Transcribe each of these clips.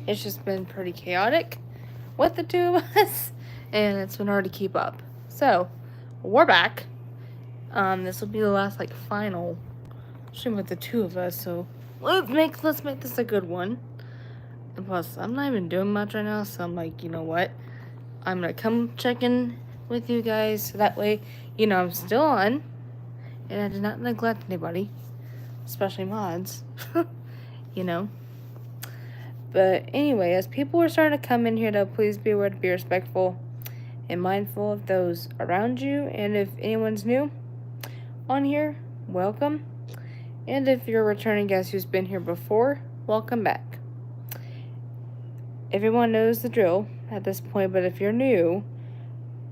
It's just been pretty chaotic with the two of us, and it's been hard to keep up. So, we're back. This will be the last final stream with the two of us. So let's make this a good one. And plus, I'm not even doing much right now, so I'm like, you know what? I'm gonna come check in with you guys, so that way, I'm still on, and I did not neglect anybody, especially mods. you know. But anyway, as people are starting to come in here, though, please be aware to be respectful and mindful of those around you. And if anyone's new on here, welcome. And if you're a returning guest who's been here before, welcome back. Everyone knows the drill at this point, but if you're new,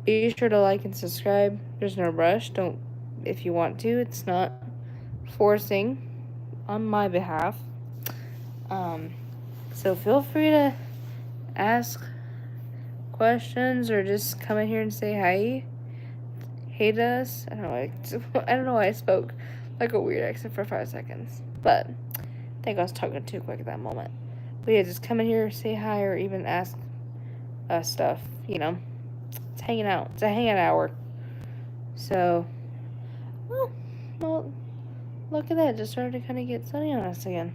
be sure to like and subscribe. There's no rush. Don't, if you want to. It's not forcing on my behalf. So feel free to ask questions or just come in here and say hi. Hate us. I don't know why I spoke like a weird accent for 5 seconds. But I think I was talking too quick at that moment. But yeah, just come in here, say hi, or even ask us stuff. It's hanging out. It's a hangout hour. So, well, look at that. It just started to kind of get sunny on us again.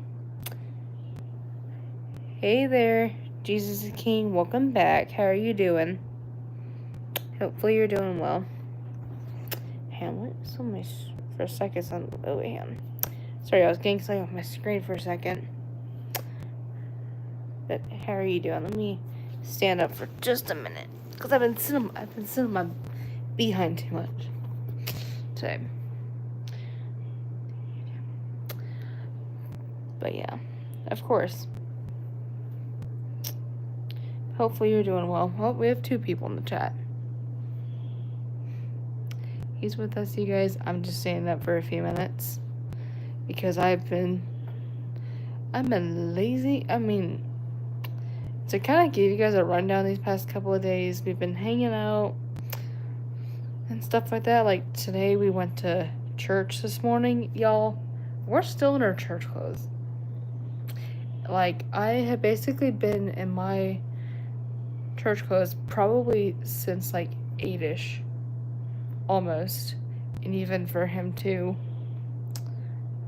Hey there, Jesus is King. Welcome back. How are you doing? Hopefully you're doing well. Hamlet, so much for a second. Oh, man. Sorry, I was getting something off my screen for a second. But how are you doing? Let me stand up for just a minute, because I've been sitting on my behind too much today. But yeah, of course. Hopefully you're doing well. Well, we have 2 people in the chat. He's with us, you guys. I'm just standing up for a few minutes because I've been lazy. I mean, to kind of give you guys a rundown these past couple of days, we've been hanging out and stuff like that. Like today we went to church this morning, y'all. We're still in our church clothes. Like, I have basically been in my church clothes probably since 8ish. Almost. And even for him too,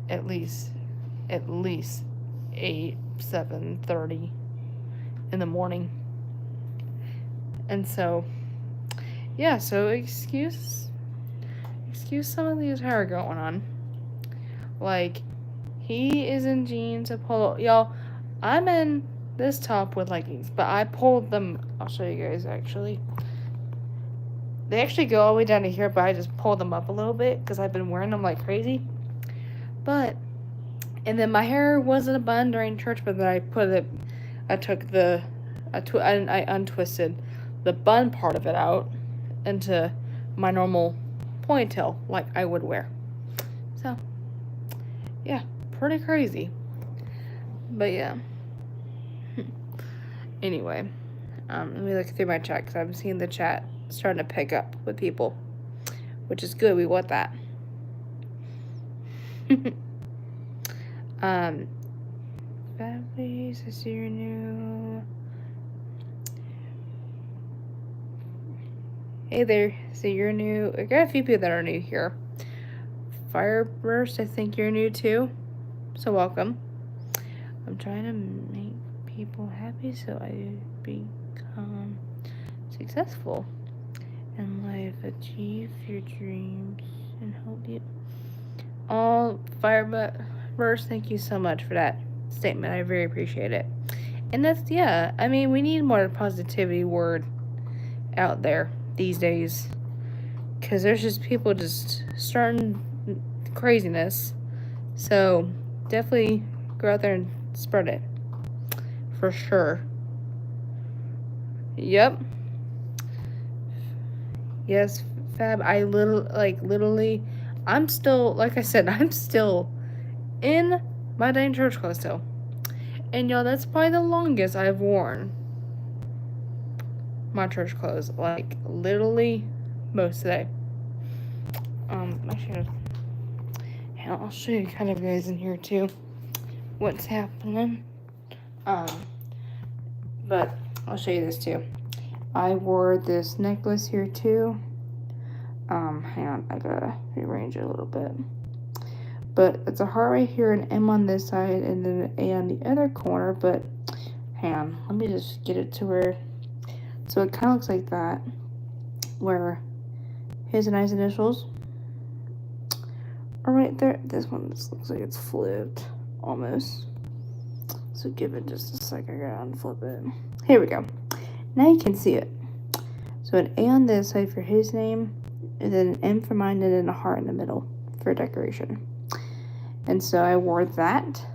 at least 8, 7:30 in the morning. And so, yeah, so excuse some of the attire going on. He is in jeans, a polo. Y'all, I'm in this top with leggings, but I pulled them. I'll show you guys, actually. They actually go all the way down to here, but I just pulled them up a little bit because I've been wearing them like crazy. And then my hair wasn't a bun during church, but then I untwisted the bun part of it out into my normal ponytail like I would wear. So, yeah, pretty crazy. But yeah. Anyway, let me look through my chat because I'm seeing the chat starting to pick up with people, which is good. We want that. Families, I see you're new. Hey there, so you're new. I got a few people that are new here. Fireburst, I think you're new too. So welcome. I'm trying to make people happy so I become successful in life, achieve your dreams, and help you. All Fireburst, thank you so much for that statement. I very appreciate it. And that's, yeah, I mean, we need more positivity word out there these days, because there's just people just starting craziness. So definitely go out there and spread it for sure. Yep. Yes, Fab. I literally, I'm still, like I said, I'm still in my dang church clothes still. And y'all, that's probably the longest I've worn my church clothes. Literally most today. Actually, I'll show you kind of guys in here too what's happening. But I'll show you this too. I wore this necklace here too. Hang on, I gotta rearrange it a little bit. But it's a heart right here, an M on this side, and then an A on the other corner. But hang on, let me just get it to where. So it kind of looks like that, where his and I's initials are right there. This one just looks like it's flipped almost. So give it just a second. I gotta unflip it. Here we go. Now you can see it. So an A on this side for his name, and then an M for mine, and then a heart in the middle for decoration. And so I wore that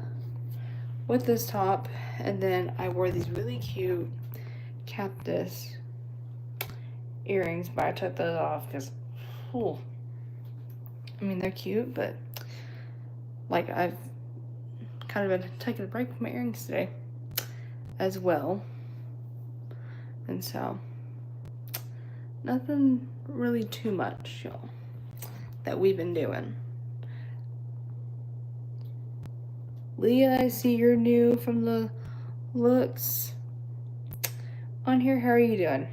with this top, and then I wore these really cute cactus earrings, but I took those off because, I mean, they're cute, but like I've kind of been taking a break from my earrings today as well. And so nothing really too much, y'all, that we've been doing. Leah, I see you're new from the looks on here. How are you doing?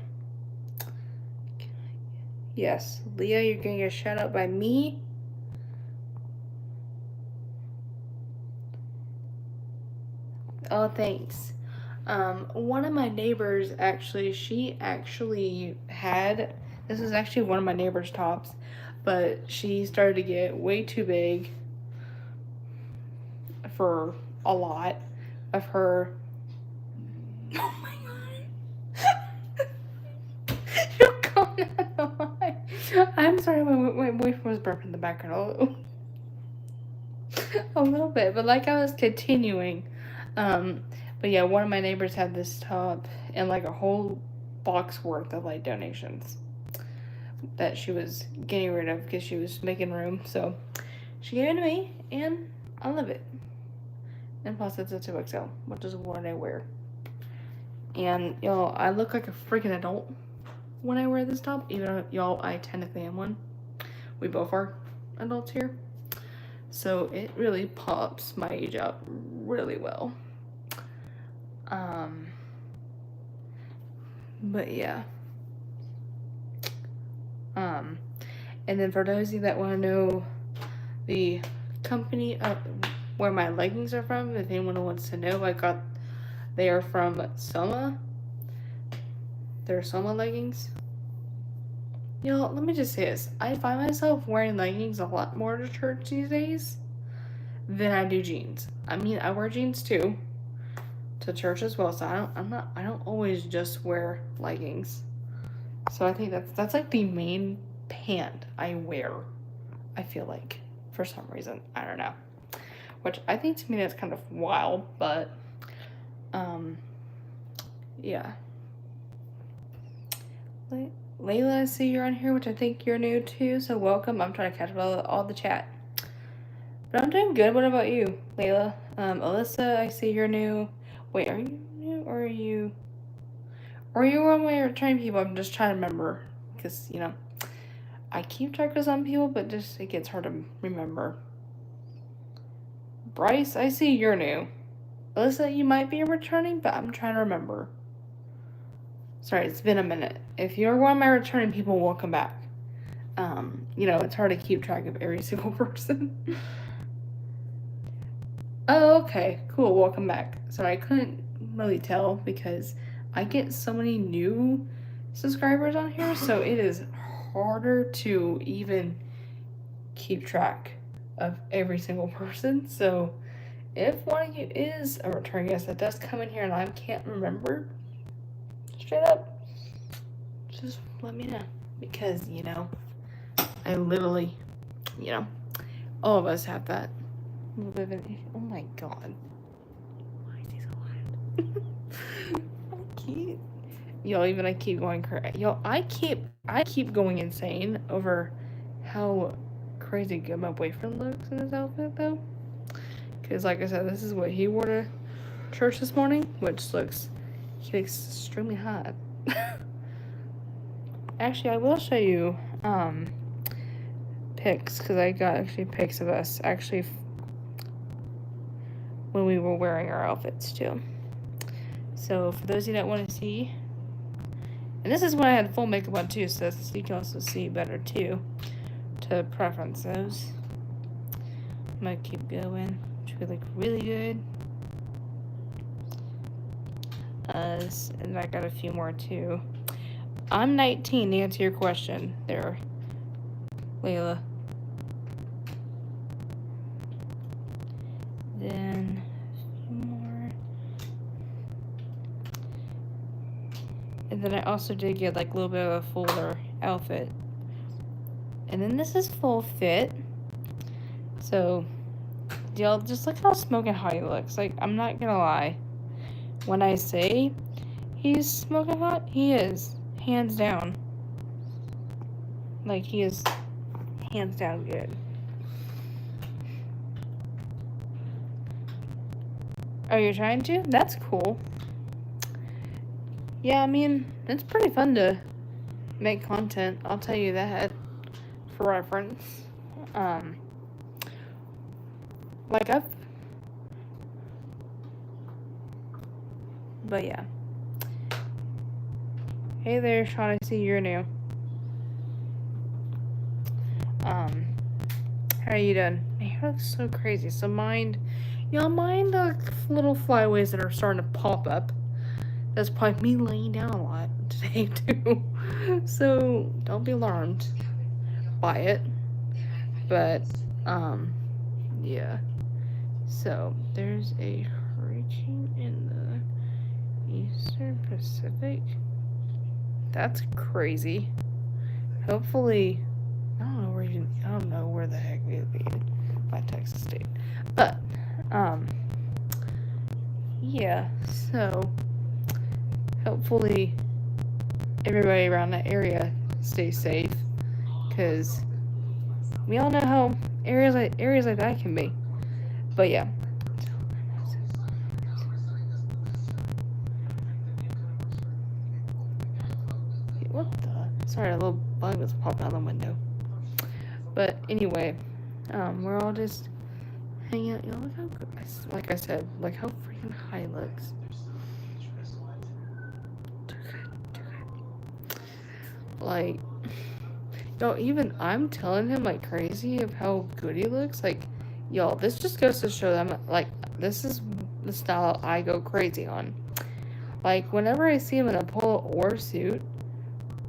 Yes, Leah, you're getting a shout out by me. Oh, thanks. One of my neighbors she actually had, this is actually one of my neighbor's tops, but she started to get way too big for a lot of her. Oh my god. You're calling out the line. I'm sorry, my boyfriend was burping in the background a little bit, but like I was continuing. But yeah, one of my neighbors had this top and like a whole box worth of like donations that she was getting rid of because she was making room. So she gave it to me, and I love it. And plus, it's a 2XL, which is what I wear. And y'all, I look like a freaking adult when I wear this top, even though y'all, I technically am one. We both are adults here. So it really pops my age out really well. But yeah. And then for those of you that want to know the company of where my leggings are from, if anyone wants to know, they are from Soma. They're Soma leggings. Y'all, let me just say this. I find myself wearing leggings a lot more to church these days than I do jeans. I mean, I wear jeans too to church as well, so I don't always just wear leggings. So I think that's like the main pant I wear, I feel like, for some reason. I don't know. Which I think to me that's kind of wild, but yeah. Layla, I see you're on here, which I think you're new too, so welcome. I'm trying to catch up all the chat. But I'm doing good. What about you, Layla? Alyssa, I see you're new. Wait, are you new or are you one of my returning people? I'm just trying to remember because, you know, I keep track of some people, but just it gets hard to remember. Bryce, I see you're new. Alyssa, you might be returning, but I'm trying to remember. Sorry, it's been a minute. If you're one of my returning people, welcome back. You know, it's hard to keep track of every single person. Oh, okay. Cool. Welcome back. Sorry, I couldn't really tell because I get so many new subscribers on here, so it is harder to even keep track of every single person. So if one of you is a return guest that does come in here and I can't remember, straight up, just let me know. Because, you know, I literally, you know, all of us have that little bit of an issue. Oh my god. Why is he so loud? I keep going crazy. Yo, I keep going insane over how crazy good my boyfriend looks in this outfit though. Because like I said, this is what he wore to church this morning, which he looks extremely hot. Actually, I will show you pics, because I got actually pics of us actually when we were wearing our outfits too. So for those of you that want to see, and this is when I had full makeup on too, so you can also see better too, to preference those. I'm gonna keep going. Should look really good. And I got a few more too. I'm 19 to answer your question there, Layla. Then a few more. And then I also did get like a little bit of a fuller outfit. And then this is full fit. So, y'all just look how smoking hot he looks. Like, I'm not gonna lie. When I say he's smoking hot, he is. Hands down. Like, he is hands down good. Oh, you're trying to? That's cool. Yeah, I mean, it's pretty fun to make content. I'll tell you that for reference. Like but yeah. Hey there, Sean, I see you're new. How are you doing? My hair looks so crazy. So mind the little flyaways that are starting to pop up. That's probably me laying down a lot today too. So don't be alarmed by it. But yeah. So there's a hurricane in the Eastern Pacific. That's crazy. Hopefully, I don't know where the heck we would be by Texas State. But yeah. So hopefully everybody around that area stays safe, because we all know how areas like that can be. But yeah. What the? Sorry, a little bug was popping out the window. But anyway, we're all just hanging out. You know, look how good, like I said, like how freaking high it looks. Too good. Like, yo, even I'm telling him like crazy of how good he looks. Like, y'all, this just goes to show them like this is the style I go crazy on. Like, whenever I see him in a polo or suit,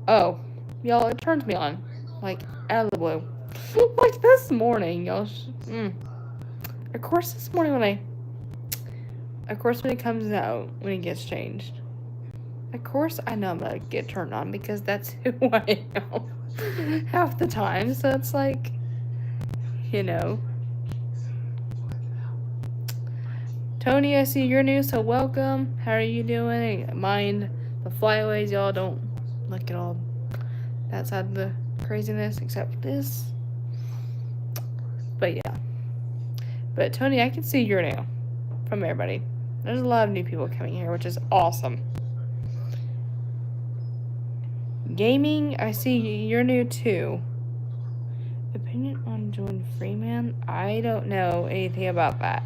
oh, y'all, it turns me on. Like, out of the blue. Like, this morning, y'all. Of course, this morning when he comes out, when he gets changed. Of course, I know I'm gonna get turned on because that's who I am half the time. So it's like, you know. Tony, I see you're new, so welcome. How are you doing? Mind the flyaways, y'all. Don't look at all that side of the craziness except this. But yeah. But Tony, I can see you're new from everybody. There's a lot of new people coming here, which is awesome. Gaming, I see you're new too. Opinion on Jordan Freeman? I don't know anything about that.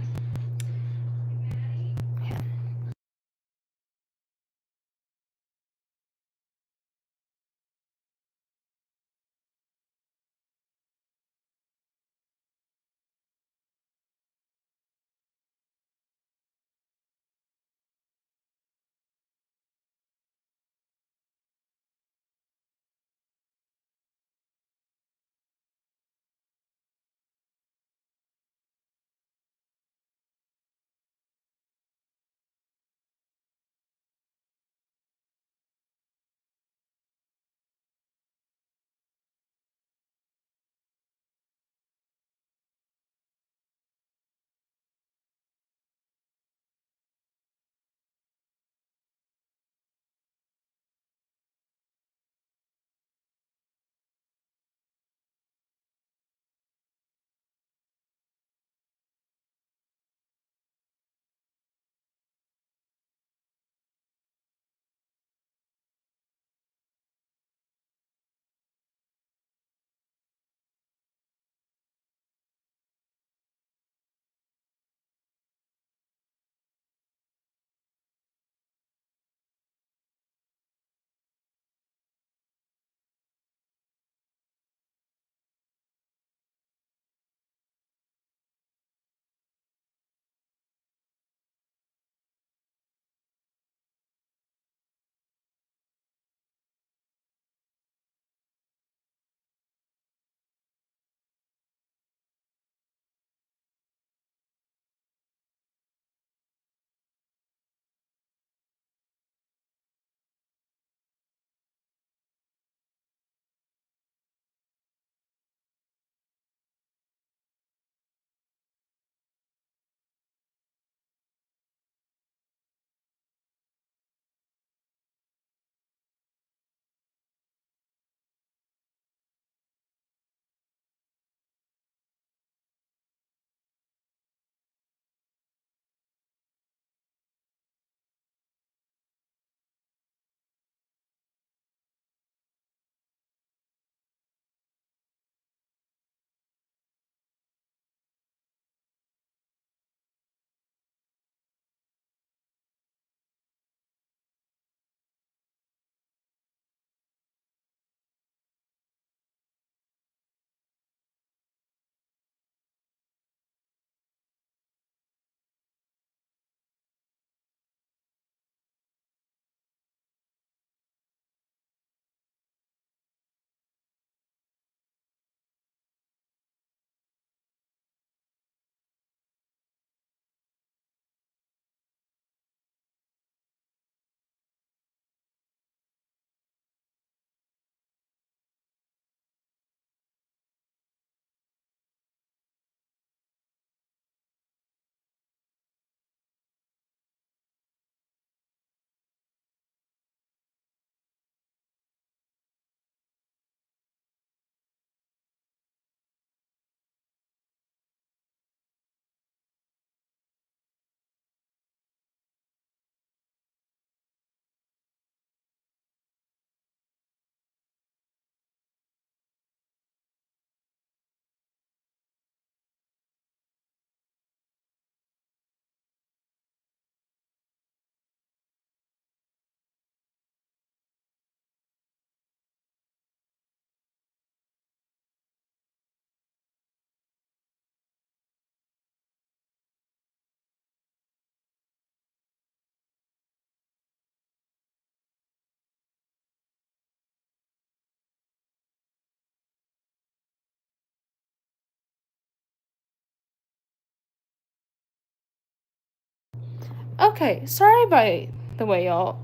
Okay, sorry by the way, y'all.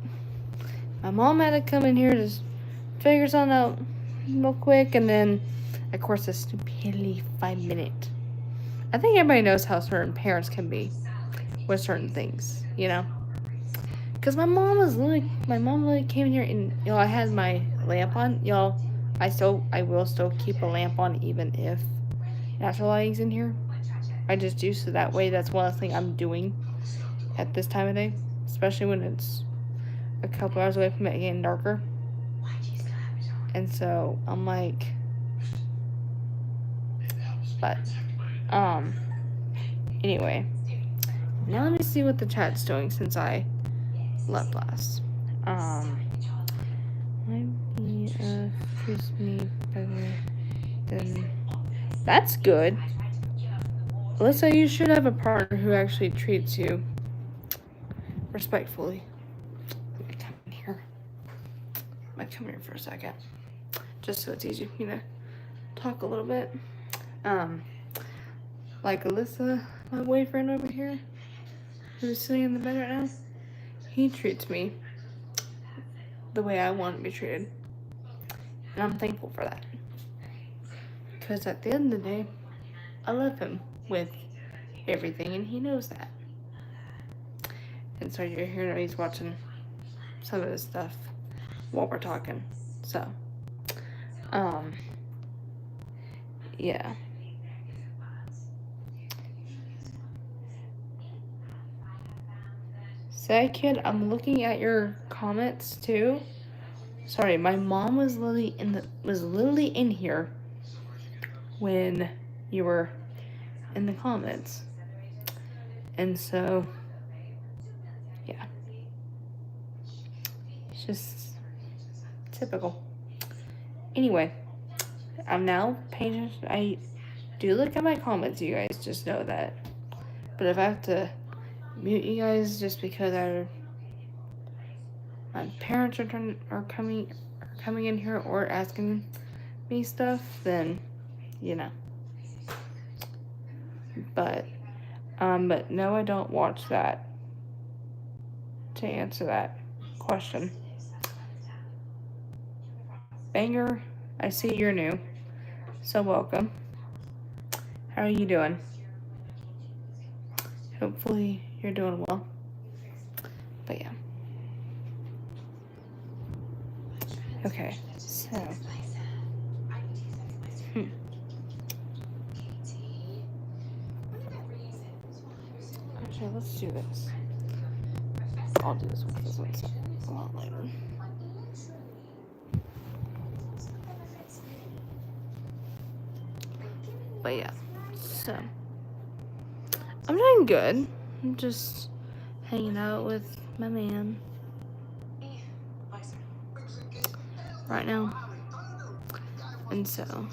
My mom had to come in here to figure something out real quick, and then, of course, a stupidly 5-minute. I think everybody knows how certain parents can be with certain things, you know? Because my mom literally came in here and, I had my lamp on. Y'all, I will still keep a lamp on even if natural lighting's in here. I just do so that way. That's one of the things I'm doing at this time of day, especially when it's a couple hours away from it getting darker. And so I'm like, but anyway, now let me see what the chat's doing since I left last. Might be treats me better than. That's good. Alyssa, you should have a partner who actually treats you respectfully. Let me come in here. I might come here for a second, just so it's easy for me to talk a little bit. Like Alyssa, my boyfriend over here, who's sitting in the bed right now, he treats me the way I want to be treated. And I'm thankful for that. Because at the end of the day, I love him with everything, and he knows that. And so you're hearing he's watching some of this stuff while we're talking. So, yeah. Say, kid, I'm looking at your comments too. Sorry, my mom was literally in here when you were in the comments. And so, yeah. It's just typical. Anyway, I'm now paying attention. I do look at my comments, you guys just know that. But if I have to mute you guys just because my parents are coming in here or asking me stuff, then But no, I don't watch that to answer that question. Banger, I see you're new, so welcome. How are you doing? Hopefully you're doing well. But yeah. Okay, so. Actually, let's do this. I'll do this one because this one's a lot later. But yeah, so. I'm doing good. I'm just hanging out with my man right now. And so,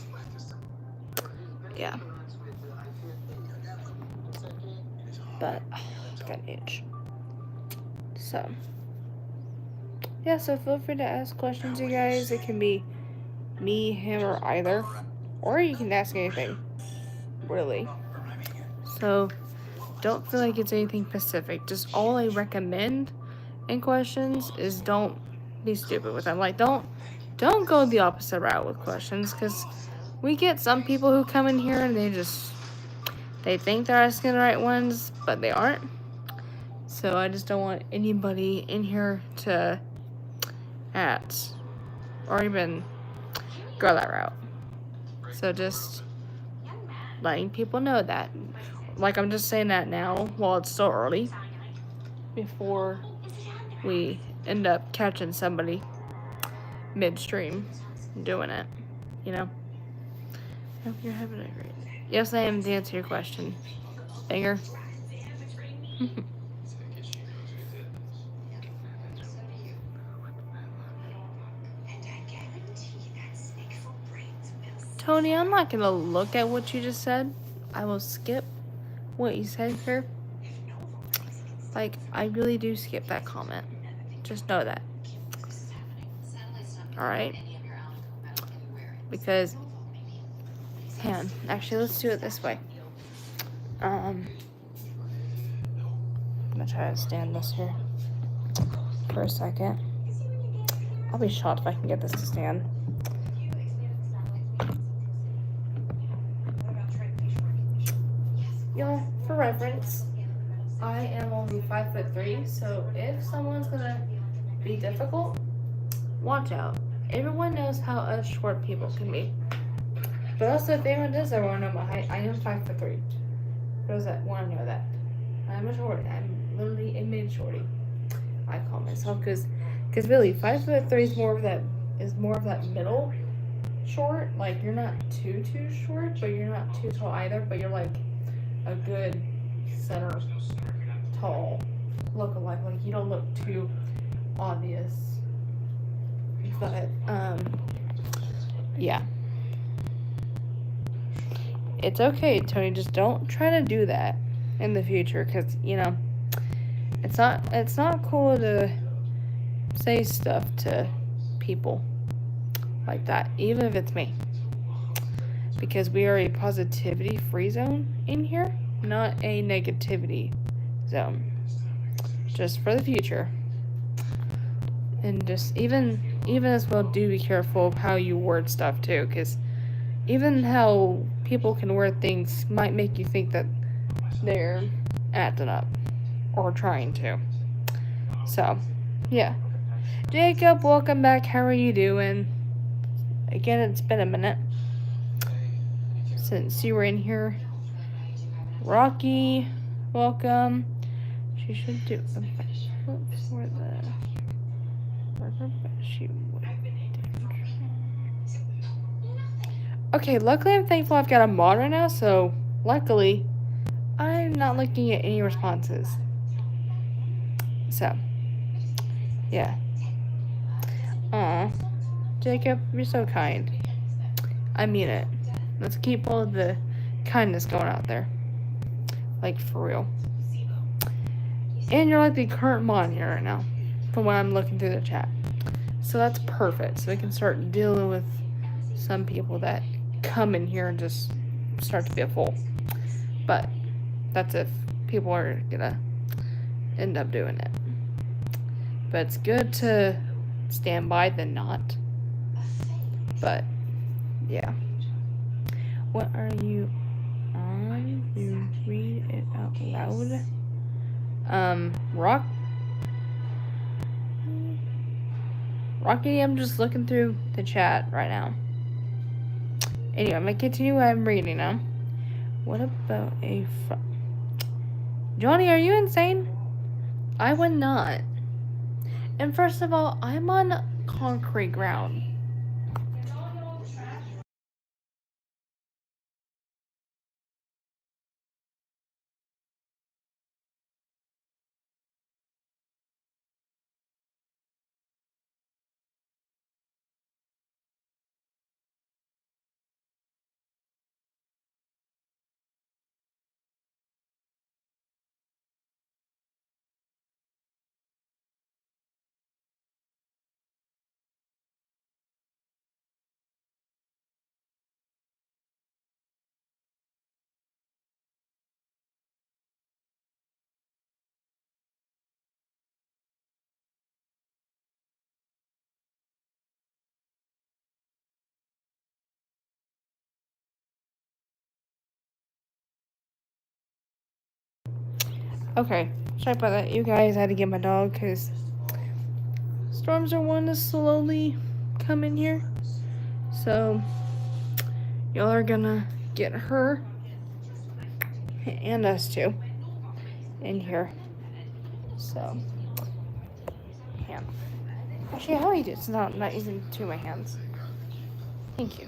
yeah. But, it's got an itch. So, yeah, so feel free to ask questions, you guys. It can be me, him, or either. Or you can ask anything, really. So, don't feel like it's anything specific. Just all I recommend in questions is don't be stupid with them. Like, don't go the opposite route with questions, because we get some people who come in here and they think they're asking the right ones, but they aren't. So I just don't want anybody in here to act or even go that route. So just letting people know that. Like, I'm just saying that now while it's still early, before we end up catching somebody midstream doing it, Hope you're having a great day. Yes, I am, to answer your question. Banger. Tony, I'm not going to look at what you just said. I will skip what you said here. Like, I really do skip that comment. Just know that. Alright? Because, actually, let's do it this way. gonna try to stand this here for a second. I'll be shocked if I can get this to stand. Y'all, for reference, I am only 5'3", so if someone's gonna be difficult, watch out. Everyone knows how us short people can be. But also, if anyone does ever want to know my height, I am 5'3". For those that want to know that, I'm a shorty. I'm literally a mid shorty. I call myself because really 5'3" is more of that middle short. Like, you're not too short, but you're not too tall either. But you're like a good center tall look-alike. Like, you don't look too obvious. But yeah. It's okay, Tony. Just don't try to do that in the future, because it's not cool to say stuff to people like that, even if it's me, because we are a positivity-free zone in here, not a negativity zone. Just for the future, and just even as well, do be careful of how you word stuff too, because even how people can word things might make you think that they're acting up or trying to. So, yeah. Jacob, welcome back. How are you doing? Again, it's been a minute since you were in here. Rocky, welcome. She should do a backflip for the burger, but she would. Okay, luckily I'm thankful I've got a mod right now, so luckily I'm not looking at any responses. So, yeah. Aw, Jacob, you're so kind. I mean it. Let's keep all of the kindness going out there. Like, for real. And you're like the current mod here right now, from what I'm looking through the chat. So that's perfect. So we can start dealing with some people that come in here and just start to feel full. But that's if people are gonna end up doing it. But it's good to stand by than not. But yeah. What are you on? You read it out loud. Rocky, I'm just looking through the chat right now. Anyway, I'm gonna continue what I'm reading now. What about Johnny, are you insane? I would not. And first of all, I'm on concrete ground. Okay, sorry about that. You guys, I had to get my dog because storms are wanting to slowly come in here. So, y'all are gonna get her and us too in here. So, yeah. Actually, how do you do? It's not using two of my hands. Thank you.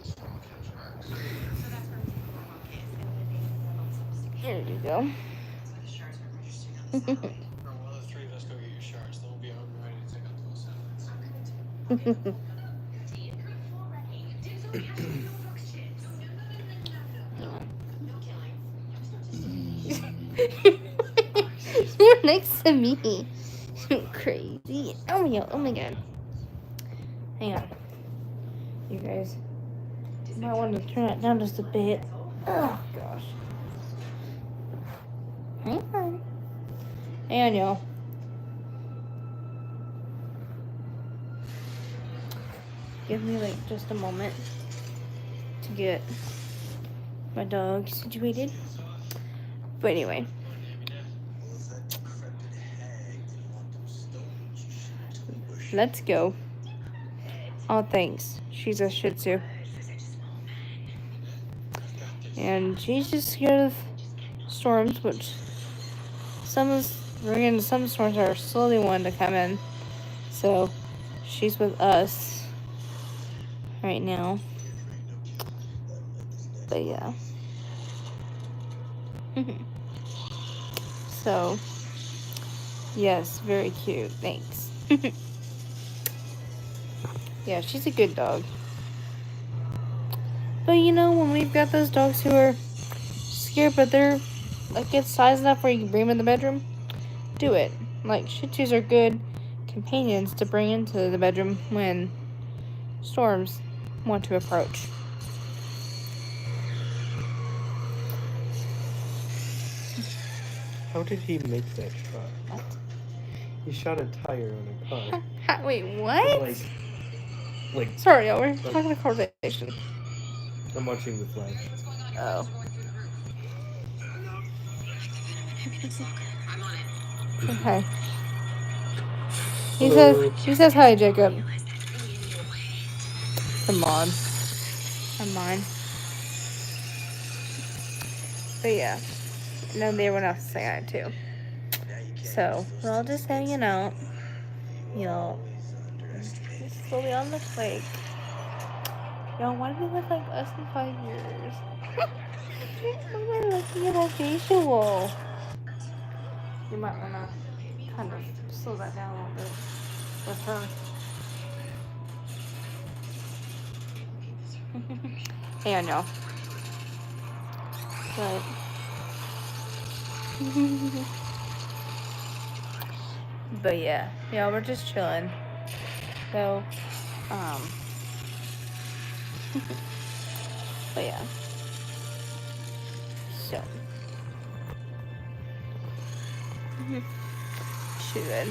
Here you go. One of the three of us go get your shards, then we'll be home ready to take out those. You're next to me. Crazy. Oh my god. Hang on. You guys might want to turn it down just a bit. Oh gosh. Hang on. And y'all. Give me like just a moment to get my dog situated. But anyway. Let's go. Oh, thanks. She's a Shih Tzu. And she's just scared of storms, which some storms are slowly wanting to come in. So she's with us right now. But yeah. So yes, very cute. Thanks. Yeah, she's a good dog. But you know, when we've got those dogs who are scared, but they're like it's size enough where you can bring them in the bedroom, do it. Like Shih Tzus are good companions to bring into the bedroom when storms want to approach. How did he make that shot? What? He shot a tire on a car. Wait, what? Like, sorry, y'all. We're talking a conversation. I'm watching The Flash. Oh. Okay. He says hi, Jacob. Come on. Come on. But yeah. And then everyone else is saying it too. So we're all just hanging out. Y'all. Just slowly on the quake. Y'all, why do we look like us in 5 years? Why am I looking at our visual? You might want to kind of slow that down a little bit with her. Hang on, y'all. But but yeah, we're just chilling. So, but yeah. So, she good.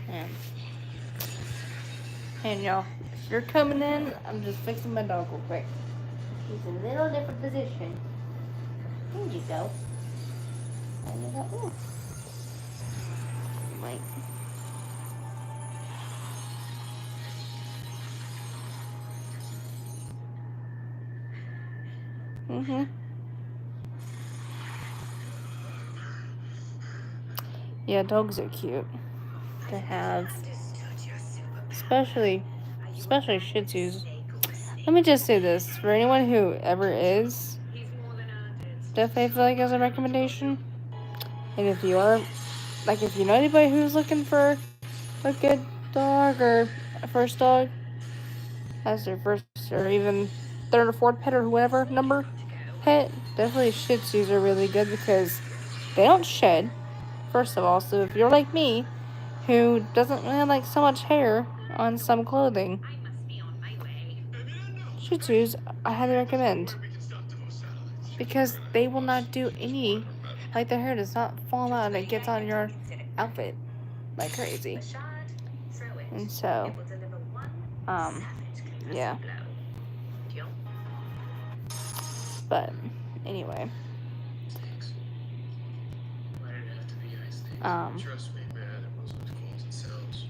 Yeah. And y'all, if you're coming in, I'm just fixing my dog real quick. He's in a little different position. There you go. And you go, ooh. Wait. Yeah, dogs are cute to have, especially Shih Tzus. Let me just say this for anyone who ever is, definitely feel like as a recommendation. And if you are, like, if you know anybody who's looking for a good dog or a first dog as their first or even third or fourth pet or whatever number pet, definitely Shih Tzus are really good because they don't shed, first of all. So if you're like me, who doesn't really like so much hair on some clothing, Shih Tzus I highly recommend because they will not do any, like their hair does not fall out and it gets on your outfit like crazy. And so, yeah. But anyway, Trust me, man, it wasn't as cool as it sounds.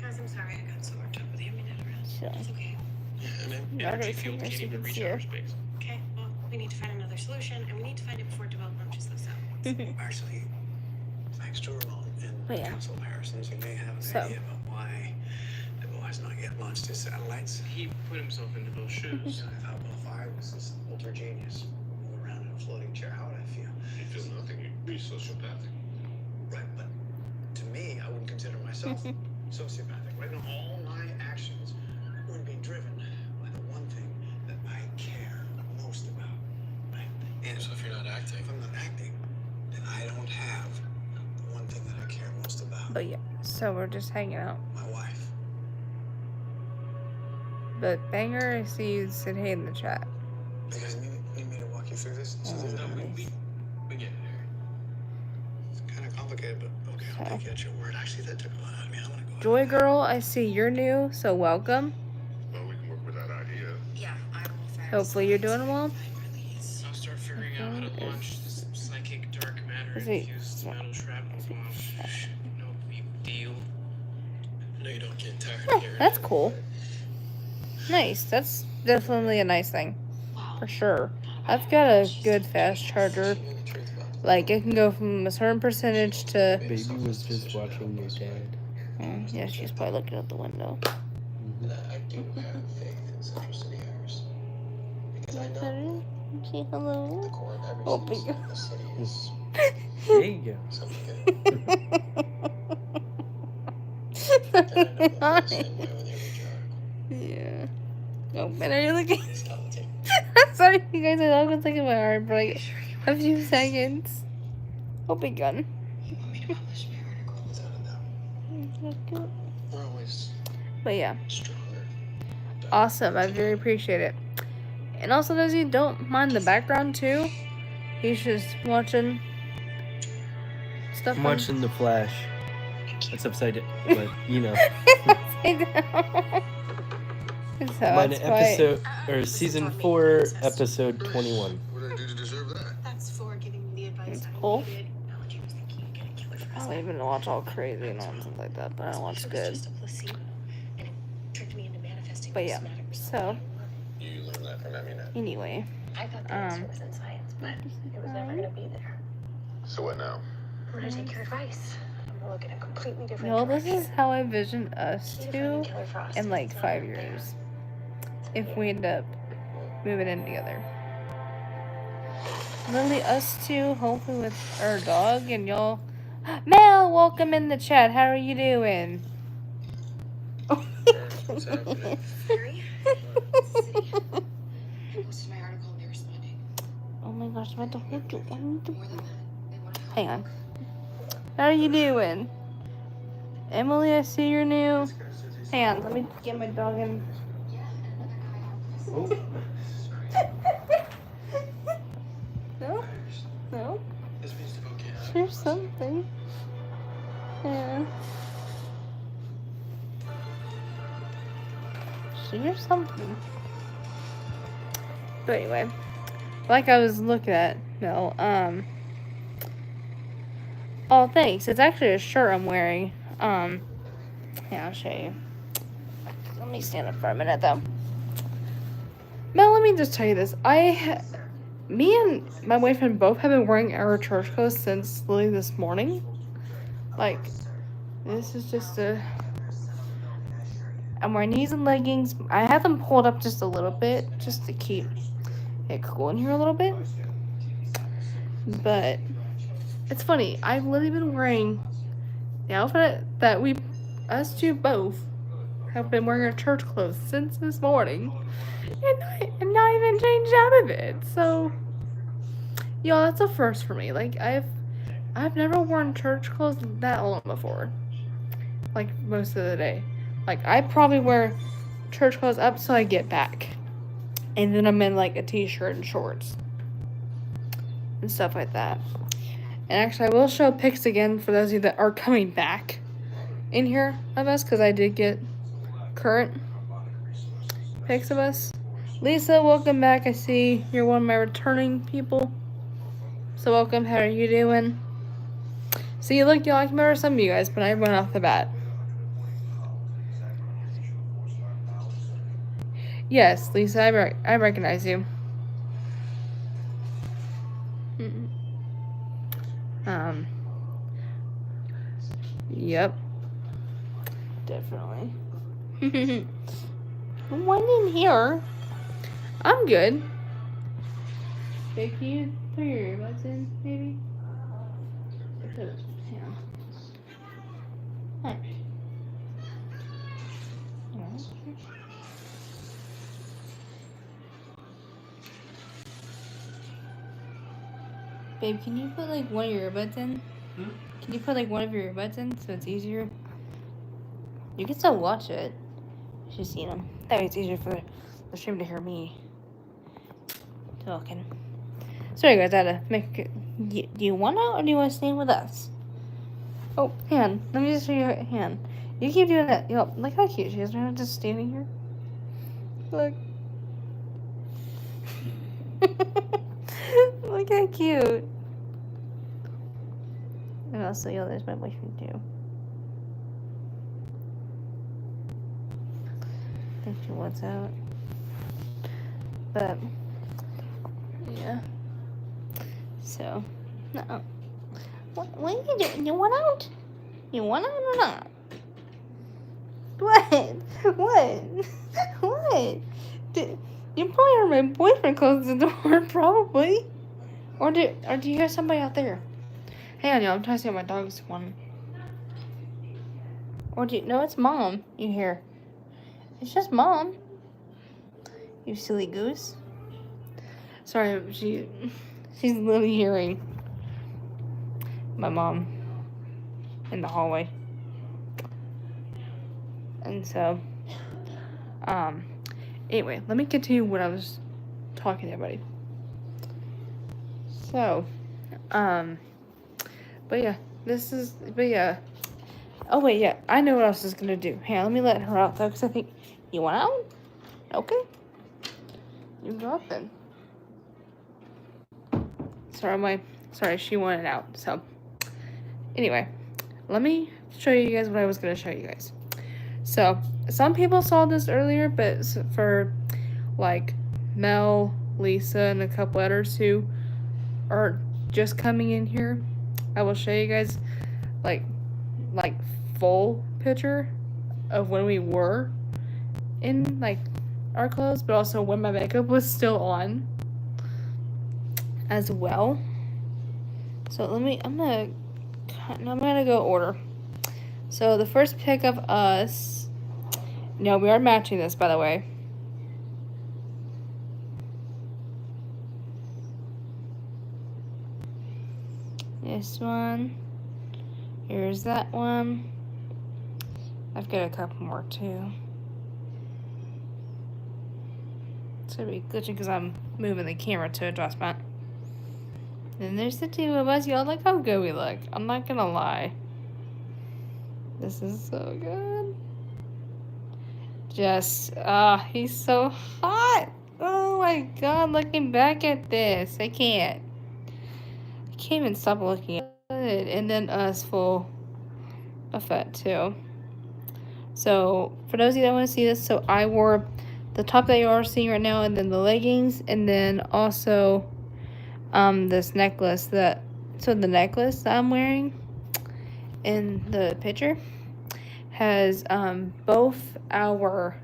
Guys, I'm sorry I got so worked up with you. I mean, it's okay. Yeah, and then Not energy very fuel serious, can't you even can reach see her. outer space. Okay, well, we need to find another solution, and we need to find it before development just this out. Actually, thanks to Ramon and But yeah. Council Harrison's, you may have an So. idea about why DeVille has not yet launched his satellites. He put himself into those shoes. I thought, well, if I was this ultra genius, move around in a floating chair, how would I feel? You'd feel nothing. You'd be sociopathic. Right, but to me, I wouldn't consider myself sociopathic. Right now, all my actions would be driven by the one thing that I care most about. Right? And So if you're not acting, if I'm not acting, then I don't have the one thing that I care most about. But yeah, so we're just hanging out. My wife. But Banger, I see you said hey in the chat. Because you need me to walk you through this? Oh, no, nice. take you at your word. Actually, that took a lot out of me. I'm gonna go. Joy Girl, I see you're new, so welcome. Well, we can work with that idea. Yeah, I will fire Hopefully you're doing well. I'll start figuring out how to launch this psychic dark matter Is it- infused metal shrapnel bomb. No big deal. I know you don't get tired Oh, of hearing that's it, cool. but Nice. That's definitely a nice thing. For sure. I've got a good fast charger. Like, it can go from a certain percentage to... Baby was just watching your dad. yeah, she's probably looking out the window. I do have faith in Central City Harris. Because I know Say hello. the core of every Oh, citizen big- in the city is There you go. something good. And I know they'll feel the same way with every article. Yeah. Oh, man, are you looking? Stop the tape. I'm sorry, you guys. I was thinking my heart for like a few seconds. Oh, big gun. You want me to publish my article? Without a doubt. We're always But yeah, stronger. awesome. I very appreciate it. And also, those of you who don't mind the background too, he's just watching stuff. I'm watching The Flash. It's upside down, but you know. So Mine that's why. episode or season 4, episode 21. What did I do to deserve that? That's for giving me the advice It's I cool. needed. Allergy was thinking you'd get a killer for I us. don't even watch all crazy nonsense like that, but I watch It was good. just a placebo, and it tricked me into manifesting But this yeah, somatic result. so You learned that from Eminet. anyway, I thought the answer was in science, but it was never going to be there. So what now? I'm going to take your advice. I'm going to look at a completely different no, this direction. is how I vision us Need to find a two killer for us. in like It's not 5 out there. years, if we end up moving in together. Literally us two, hopefully with our dog, and y'all. Mel, welcome in the chat. How are you doing? What's happening? Harry? City. I posted my article and they're responding. Oh my gosh, I'm about to hold you. I need to- More than that, they want to help. Hang on. How are you doing? Emily, I see you're new. Hang on, let me get my dog in. Oh, No? No? This means the book can't. There's something. Yeah. There's something. But anyway, like I was looking at, Mel, oh, thanks. It's actually a shirt I'm wearing. Yeah, I'll show you. Let me stand up for a minute, though. Mel, let me just tell you this. Me and my boyfriend both have been wearing our church clothes since literally this morning. Like, this is just I'm wearing these and leggings. I have them pulled up just a little bit, just to keep it cool in here a little bit. But it's funny. I've literally been wearing the outfit that us two both, have been wearing our church clothes since this morning, and not even changed out of it. So, y'all, that's a first for me. Like, I've never worn church clothes that long before. Like, most of the day. Like, I probably wear church clothes up till I get back. And then I'm in, like, a t-shirt and shorts. And stuff like that. And actually, I will show pics again for those of you that are coming back in here of us. Because I did get current pics of us. Lisa, welcome back. I see you're one of my returning people. So welcome. How are you doing? See, look, y'all, I can remember some of you guys, but I went off the bat. Yes, Lisa, I recognize you. Yep. Definitely. One in here. I'm good. Hey, can you put your earbuds in, maybe? Hang on. Hi. Babe, can you put like one of your earbuds in? Can you put like one of your earbuds in so it's easier? You can still watch it. It's just, you know, that way it's easier for the stream to hear me talking. Sorry guys, I had to make it. Do you want out or do you want to stay with us? Oh, Han, let me just show you her hand. You keep doing that. Yo, look how cute she is. Right now, just standing here. Look. Look how cute. And also, yo, there's my boyfriend too. I think she wants out. But, yeah. So, no. What are you doing? You want out? You want out or not? What? What? What? You probably heard my boyfriend close the door, probably. Or do you hear somebody out there? Hey, on, y'all, I'm trying to see what my dog's wanting. Or do you... No, it's Mom you hear. It's just Mom. You silly goose. Sorry, she's literally hearing my mom in the hallway. And so, anyway, let me continue what I was talking to everybody. So, but yeah, oh wait, yeah, I know what else is gonna do. Hey, let me let her out though, because I think, you want out? Okay. You go out then. Sorry, she wanted out, so. Anyway, let me show you guys what I was gonna show you guys. So, some people saw this earlier, but for, like, Mel, Lisa, and a couple others who are just coming in here, I will show you guys, like full picture of when we were in, like, our clothes, but also when my makeup was still on as well. So I'm gonna go order. So the first pic of us, no, we are matching this, by the way. This one. Here's that one. I've got a couple more too. It's gonna be glitching because I'm moving the camera to adjust that. Then there's the two of us. Y'all look how good we look. I'm not gonna lie. This is so good. He's so hot. Oh my god, looking back at this. I can't even stop looking at it. And then us full effect too. So for those of you that want to see this, so I wore the top that you are seeing right now, and then the leggings, and then also this necklace the necklace that I'm wearing in the picture has both our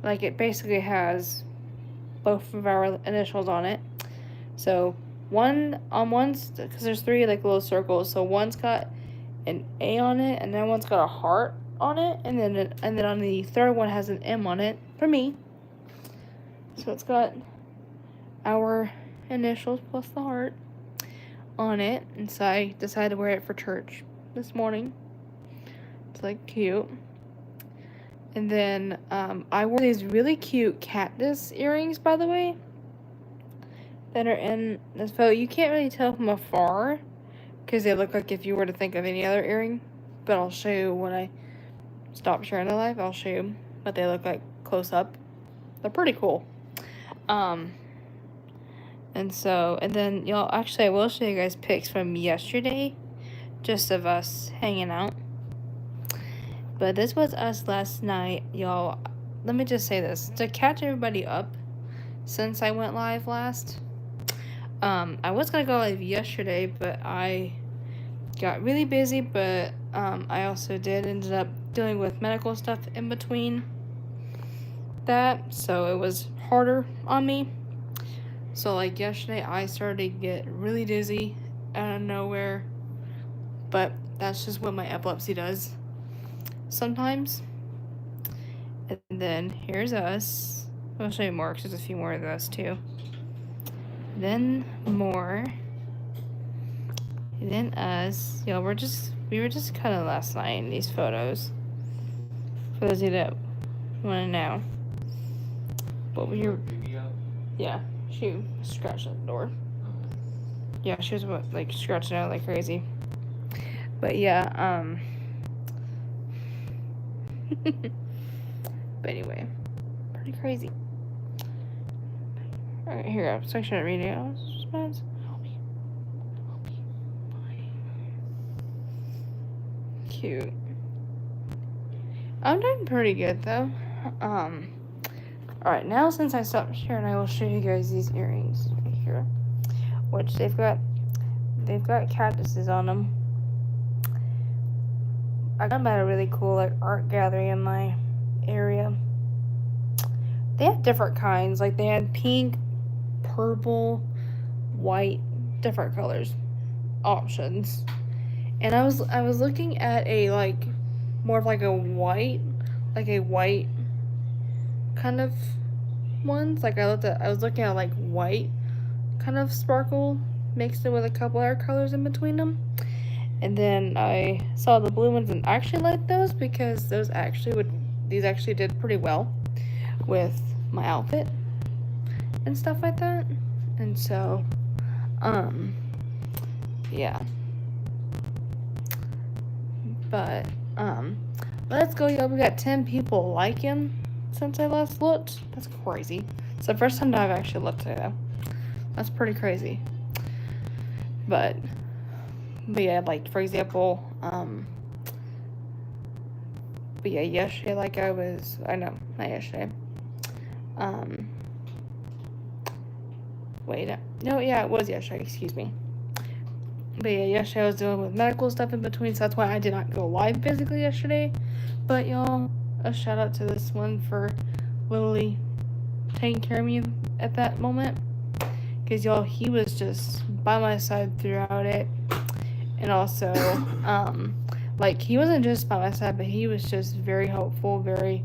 like it basically has both of our initials on it. So one's because there's three like little circles, so one's got an A on it, and then one's got a heart on it, and then on the third one has an M on it for me. So it's got our initials plus the heart on it, and so I decided to wear it for church this morning. It's like cute. And then I wore these really cute cactus earrings, by the way, that are in this photo. You can't really tell from afar because they look like if you were to think of any other earring, but I'll show you when I stop sharing the live. I'll show you what they look like close up. They're pretty cool. And then y'all, actually I will show you guys pics from yesterday, just of us hanging out. But this was us last night, y'all. Let me just say this to catch everybody up. Since I went live last, I was gonna go live yesterday, but I got really busy. But I also ended up dealing with medical stuff in between that, so it was harder on me. So like yesterday, I started to get really dizzy out of nowhere, but that's just what my epilepsy does sometimes. And then here's us. I'll show you more because there's a few more of us too. Then more. And then us. Yo, we were just kind of last night in these photos. For those of you that want to know. But we were. Yeah, she scratched at the door. Yeah, she was like scratching out like crazy. But yeah, but anyway, pretty crazy. Alright, here I go. Section of reading. Cute. I'm doing pretty good though. Alright, now since I stopped sharing, I will show you guys these earrings right here. Which they've got cactuses on them. I got them at a really cool like art gallery in my area. They had different kinds, like they had pink, purple, white, different colors options. And I was looking at a like more of like a white kind of ones. Like I was looking at like white kind of sparkle mixed in with a couple other colors in between them. And then I saw the blue ones and actually liked those because these actually did pretty well with my outfit and stuff like that. And so, yeah. But, let's go, y'all. We got 10 people liking since I last looked. That's crazy. It's the first time that I've actually looked today, though. That's pretty crazy. But yeah, like, for example, but yeah, yesterday, like not yesterday. It was yesterday, excuse me. But yeah, yesterday I was dealing with medical stuff in between, so that's why I did not go live physically yesterday. But y'all, a shout out to this one for literally taking care of me at that moment. Because y'all, he was just by my side throughout it. And also, like, he wasn't just by my side, but he was just very helpful, very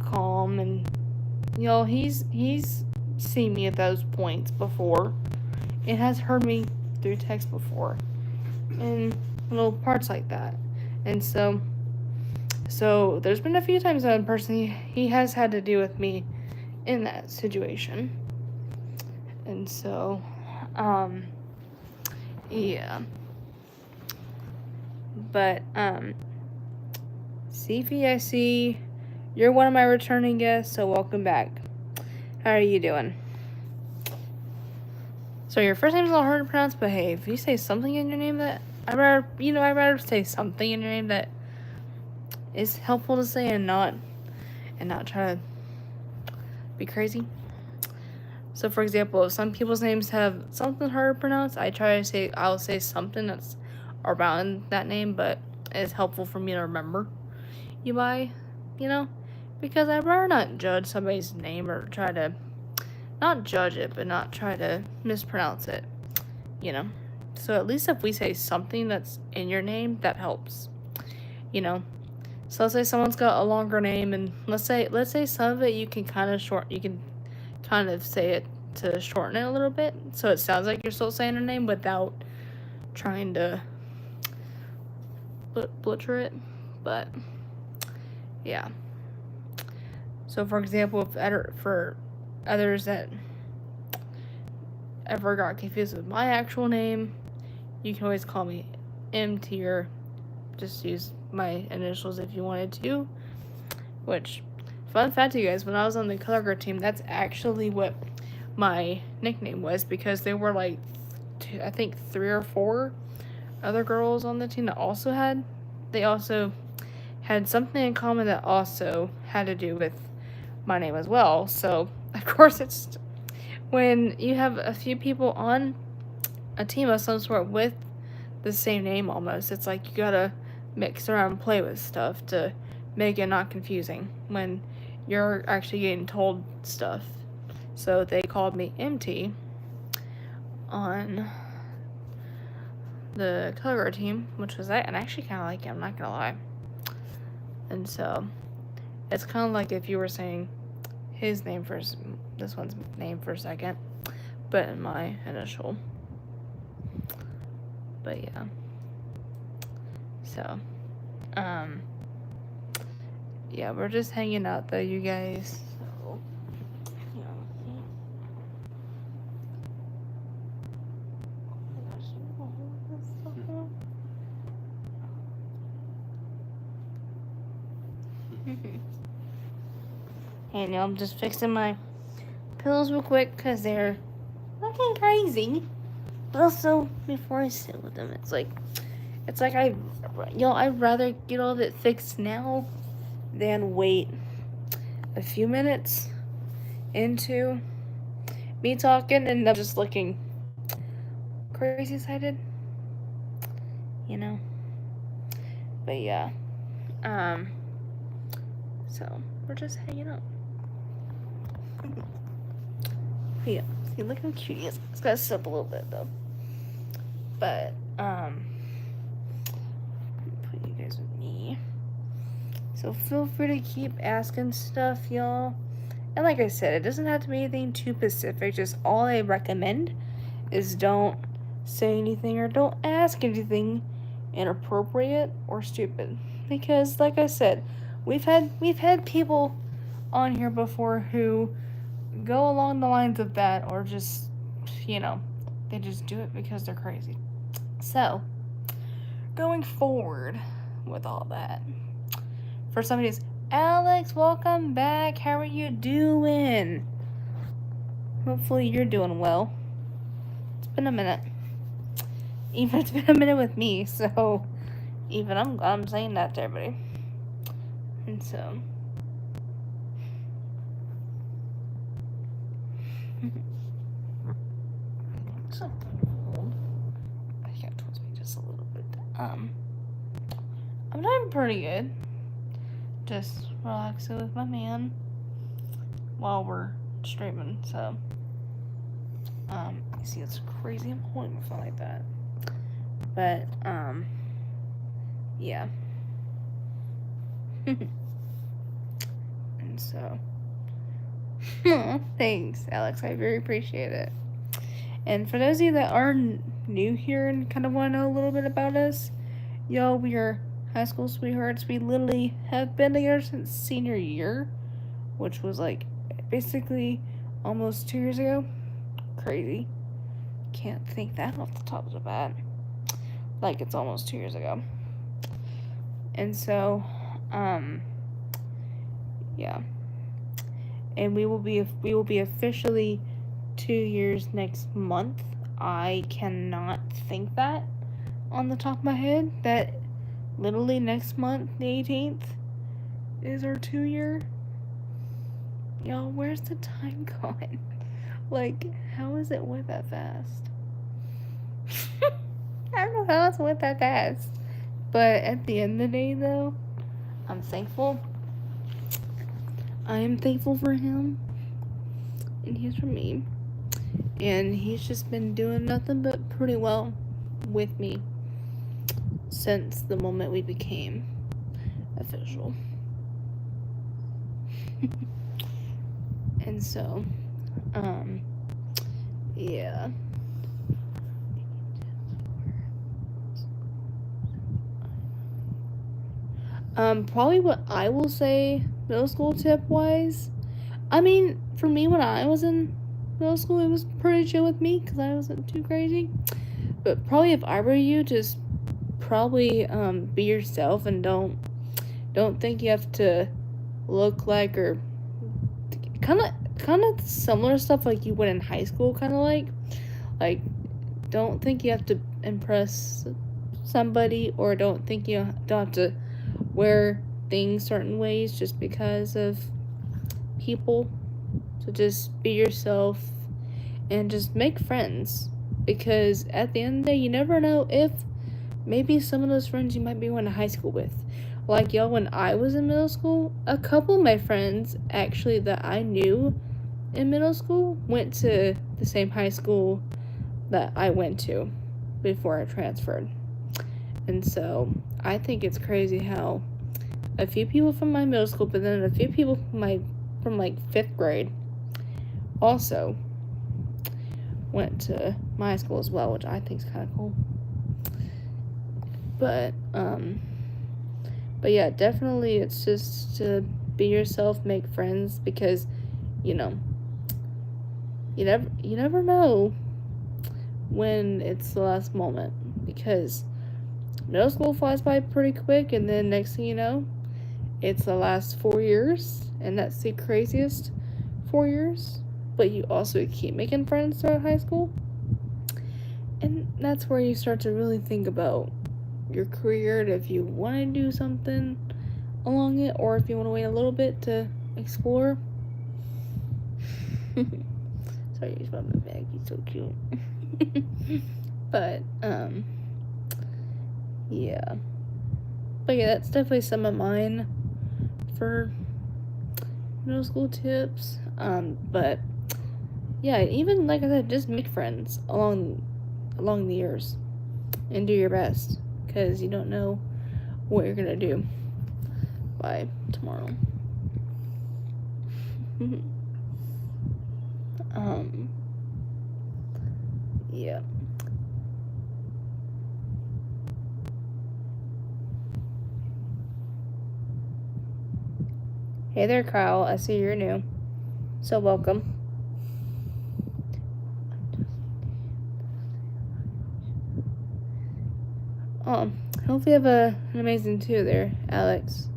calm. And y'all, he's seen me at those points before. It has heard me through text before. And little parts like that. And so there's been a few times that in person he has had to deal with me in that situation. And so, yeah. But, Sifi, I see you're one of my returning guests, so welcome back. How are you doing? So your first name's a little hard to pronounce, but hey, if you say something in your name that I'd rather say something in your name that is helpful to say and not try to be crazy. So for example, if some people's names have something hard to pronounce, I'll say something that's around that name, but it's helpful for me to remember you by, because I'd rather not judge somebody's name or try to not judge it, but not try to mispronounce it, So at least if we say something that's in your name, that helps, So let's say someone's got a longer name, and let's say some of it you can kind of say it to shorten it a little bit, so it sounds like you're still saying her name without trying to butcher it. But yeah. So for example, for others that ever got confused with my actual name, you can always call me MT, or just use my initials if you wanted to. Which, fun fact to you guys, when I was on the color guard team, that's actually what my nickname was, because there were like I think 3 or 4 other girls on the team that also had something in common that also had to do with my name as well. So of course, it's when you have a few people on a team of some sort with the same name almost, it's like you gotta mix around and play with stuff to make it not confusing when you're actually getting told stuff. So they called me MT on the color guard team, which was that, and I actually kind of like it, I'm not gonna lie. And so it's kind of like if you were saying his name first, this one's name for a second, but in my initial. But yeah. So, yeah, we're just hanging out though, you guys. So, And I'm just fixing my pillows real quick because they're looking crazy. But also, before I sit with them, it's like I'd rather get all of it fixed now than wait a few minutes into me talking and them just looking crazy excited, you know. But yeah, so we're just hanging out. But yeah, see, look how cute he is. It's gotta sit up a little bit though. But put you guys with me. So feel free to keep asking stuff, y'all. And like I said, it doesn't have to be anything too specific. Just all I recommend is don't say anything or don't ask anything inappropriate or stupid. Because like I said, we've had people on here before who go along the lines of that, or just, you know, they just do it because they're crazy. So, going forward with all that, for somebody who's, Alex, welcome back. How are you doing? Hopefully you're doing well. It's been a minute. Even it's been a minute with me, so even I'm saying that to everybody. And so I got towards me just a little bit. I'm doing pretty good. Just relaxing with my man while we're streaming. So you see, it's crazy. I'm holding my phone like that. But yeah. And so thanks, Alex. I very appreciate it. And for those of you that are new here and kind of want to know a little bit about us, y'all, we are high school sweethearts. We literally have been together since senior year, which was like basically almost 2 years ago. Crazy. Can't think that off the top of the bat. Like it's almost 2 years ago. And so, yeah. And we will be officially 2 years next month. I cannot think that on the top of my head. That literally next month, the 18th, is our 2 year. Y'all, where's the time going? Like, how is it went that fast? I don't know how it's went that fast. But at the end of the day, though, I'm thankful. I am thankful for him. And he's for me. And he's just been doing nothing but pretty well with me since the moment we became official. And so, yeah. Probably what I will say middle school tip wise. I mean, for me, when I was in middle school, it was pretty chill with me because I wasn't too crazy. But probably if I were you, just probably be yourself and don't think you have to look like, or kind of similar stuff like you would in high school, kind of like don't think you have to impress somebody, or don't think you don't have to wear things certain ways just because of people. So just be yourself and just make friends, because at the end of the day, you never know if maybe some of those friends you might be going to high school with. Like y'all, when I was in middle school, a couple of my friends actually that I knew in middle school went to the same high school that I went to before I transferred. And so I think it's crazy how a few people from my middle school, but then a few people from like 5th grade also went to my school as well, which I think is kind of cool. But yeah, definitely it's just to be yourself, make friends, because you know, you never know when it's the last moment, because middle school flies by pretty quick, and then next thing you know, it's the last 4 years, and that's the craziest 4 years, but you also keep making friends throughout high school. And that's where you start to really think about your career, and if you want to do something along it, or if you want to wait a little bit to explore. Sorry, he's my bag. He's so cute. But yeah. But yeah, that's definitely some of mine for middle school tips. But yeah, even like I said, just make friends along the years, and do your best, because you don't know what you're gonna do by tomorrow. Yeah. Hey there, Kyle. I see you're new. So welcome. Hope you have an amazing too there, Alex.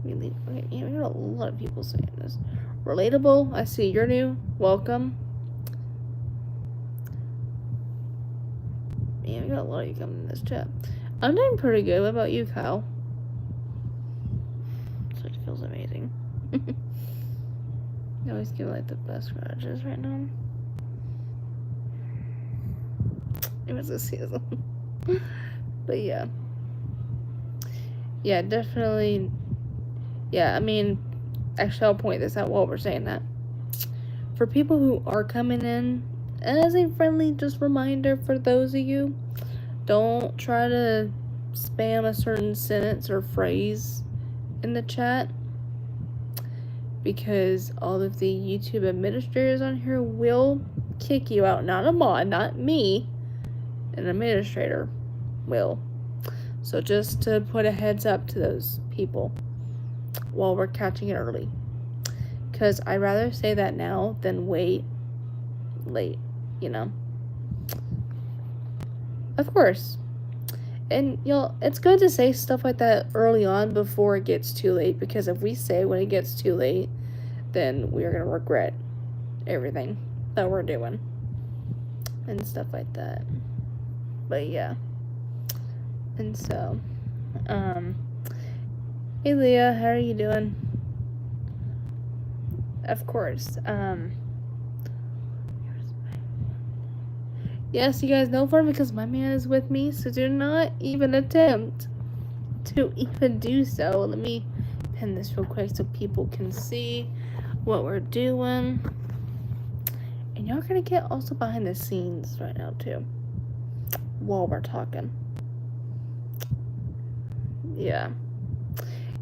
Really, okay, yeah, we got a lot of people saying this. Relatable. I see you're new. Welcome. Yeah, we got a lot of you coming in this chat. I'm doing pretty good. What about you, Kyle? So it feels amazing. I always give like the best scratches right now. It was a season. But yeah. Yeah, definitely. Yeah, I mean, actually, I'll point this out while we're saying that. For people who are coming in, as a friendly just reminder for those of you, don't try to spam a certain sentence or phrase in the chat, because all of the YouTube administrators on here will kick you out. Not a mod, not me. An administrator will. So just to put a heads up to those people while we're catching it early, because I'd rather say that now than wait late, you know. Of course. And y'all, it's good to say stuff like that early on before it gets too late, because if we say when it gets too late, then we're gonna regret everything that we're doing and stuff like that. But yeah. And so, hey Leah, how are you doing? Of course. Yes, you guys know for me, because my man is with me, so do not even attempt to even do so. Let me pin this real quick so people can see what we're doing. And y'all gonna get also behind the scenes right now too, while we're talking. Yeah.